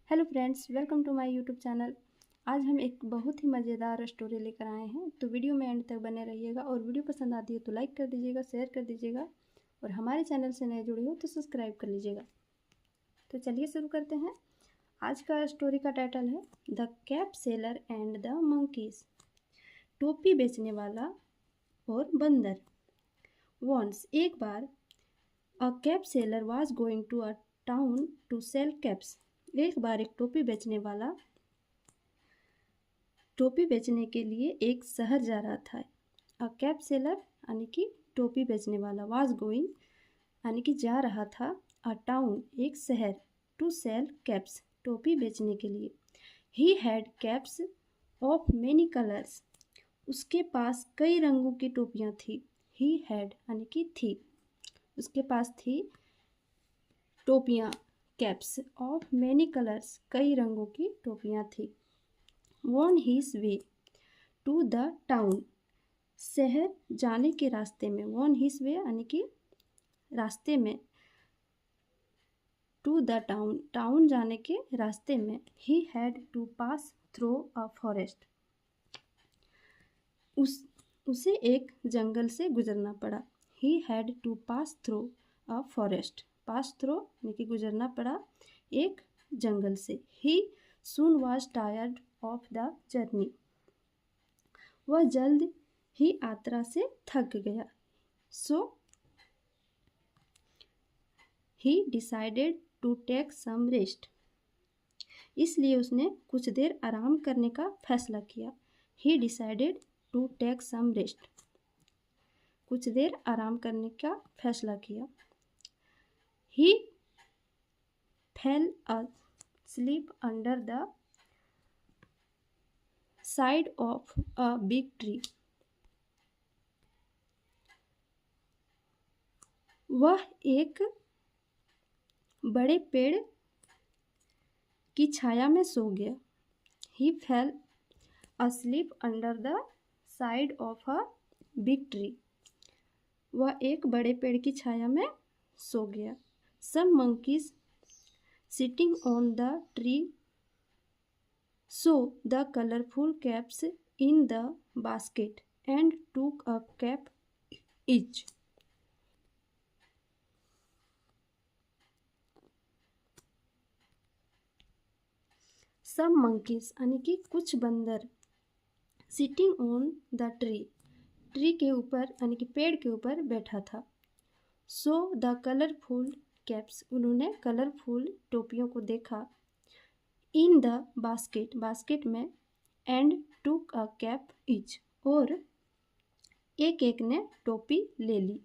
Hello friends, welcome to my YouTube channel. आज हम एक बहुत ही मज़ेदार स्टोरी लेकर आए हैं, तो वीडियो में एंड तक बने रहिएगा। और वीडियो पसंद आती है तो लाइक कर दीजिएगा, शेयर कर दीजिएगा, और हमारे चैनल से नए जुड़े हो तो सब्सक्राइब कर लीजिएगा। तो चलिए शुरू करते हैं। आज का स्टोरी का टाइटल है the cap seller and the monkeys. टोपी बेचने वाला और बंदर। वंस एक बार a cap seller was going to a town to sell caps. एक बार एक टोपी बेचने वाला टोपी बेचने के लिए एक शहर जा रहा था। अ कैप सेलर यानी कि टोपी बेचने वाला, वाज गोइंग यानी कि जा रहा था, अ टाउन एक शहर, टू सेल कैप्स टोपी बेचने के लिए। He had caps of many colours. उसके पास कई रंगों की टोपियाँ थी। ही हैड यानी कि थी, उसके पास थी टोपियाँ, कैप्स ऑफ मेनी कलर्स कई रंगों की टोपियाँ थी। On his way to the town, शहर जाने के रास्ते में, ऑन हिज वे यानी कि रास्ते में, टू द टाउन टाउन जाने के रास्ते में, he had to pass through a forest, उसे एक जंगल से गुजरना पड़ा। He had to pass through a forest, pass through यानी कि गुजरना पड़ा एक जंगल से। He soon was tired of the journey, वह जल्द ही यात्रा से थक गया। So he decided to take some rest, इसलिए उसने कुछ देर आराम करने का फैसला किया। He decided to take some rest, कुछ देर आराम करने का फैसला किया। He fell asleep under the side of a big tree, वह एक बड़े पेड़ की छाया में सो गया। He fell asleep under the side of a big tree, वह एक बड़े पेड़ की छाया में सो गया। सम monkeys sitting on the tree saw the colorful caps in the basket and took a cap each. Some monkeys यानी कि कुछ बंदर, sitting on the tree, tree के ऊपर यानी कि पेड़ के ऊपर बैठा था। सो द कलरफुल कैप्स, उन्होंने कलरफुल टोपियों को देखा। इन द बास्केट, बास्केट में, and took a cap each, और एक एक ने टोपी ले ली।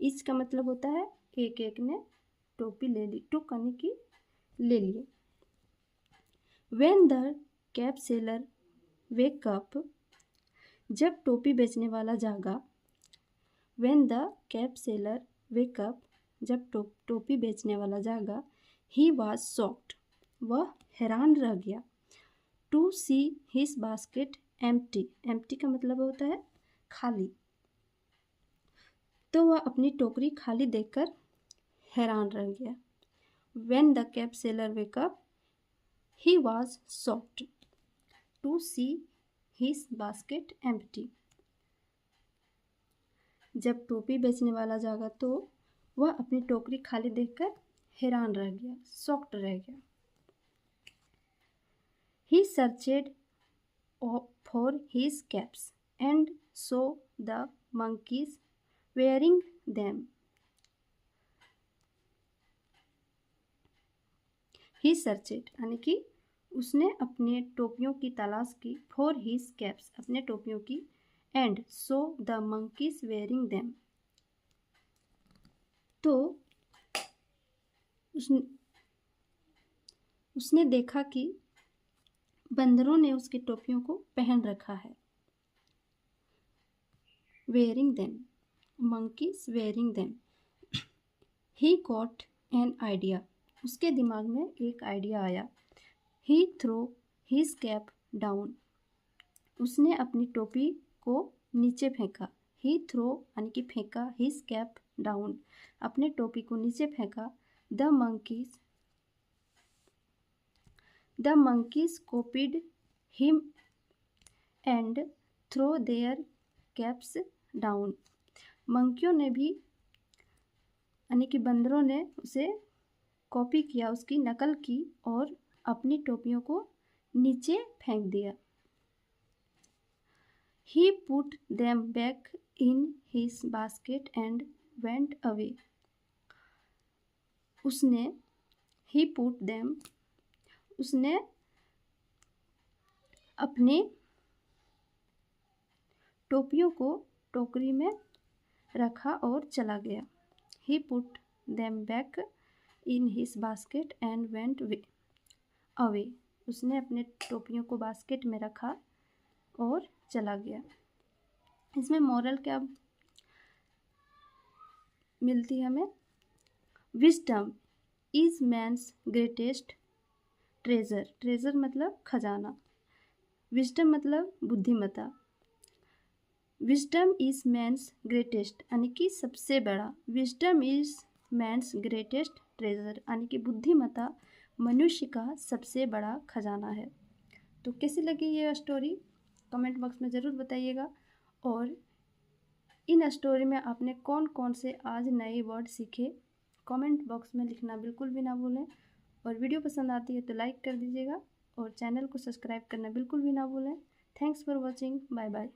ईच का मतलब होता है एक एक ने टोपी ले ली, टुक यानी कि ले लिए। When the cap seller wake up, जब टोपी बेचने वाला जागा। When the cap seller wake up, जब टोपी बेचने वाला जागा। ही वॉज शॉक्ड, वह हैरान रह गया। To see his basket empty, empty का मतलब होता है खाली, तो वह अपनी टोकरी खाली देखकर हैरान रह गया। When the cap seller wake up, he was shocked to see his basket empty, जब टोपी बेचने वाला जागा तो वह अपनी टोकरी खाली देखकर हैरान रह गया, शॉक्ड रह गया। He searched for his caps and saw the monkeys wearing them. He searched यानी कि उसने अपने टोपियों की तलाश की, फॉर हिज कैप्स अपने टोपियों की, and saw the monkeys wearing them, तो उसने देखा कि बंदरों ने उसकी टोपियों को पहन रखा है। wearing them, monkeys wearing them. He got an idea, उसके दिमाग में एक आइडिया आया। He threw his cap down, उसने अपनी टोपी को नीचे फेंका। He threw यानी कि फेंका, his cap down, अपने टोपी को नीचे फेंका। The monkeys the monkeys copied him and throw their caps down. मंकियों ने भी यानी कि बंदरों ने उसे कॉपी किया, उसकी नकल की और अपनी टोपियों को नीचे फेंक दिया। He put them back in his basket and went away. उसने अपने टोपियों को टोकरी में रखा और चला गया। He put them back in his basket and went away. उसने अपने टोपियों को बास्केट में रखा और चला गया। इसमें मॉरल क्या मिलती है हमें? Wisdom is man's greatest treasure. Treasure मतलब खजाना, विजडम मतलब बुद्धिमत्ता। विजडम इज मैन्स ग्रेटेस्ट यानी कि सबसे बड़ा, wisdom is man's greatest treasure यानी कि बुद्धिमत्ता मनुष्य का सबसे बड़ा खजाना है। तो कैसी लगी ये स्टोरी कमेंट बॉक्स में ज़रूर बताइएगा। और इन स्टोरी में आपने कौन कौन से आज नए वर्ड सीखे कमेंट बॉक्स में लिखना बिल्कुल भी ना भूलें। और वीडियो पसंद आती है तो लाइक कर दीजिएगा और चैनल को सब्सक्राइब करना बिल्कुल भी ना भूलें। Thanks for watching, bye bye.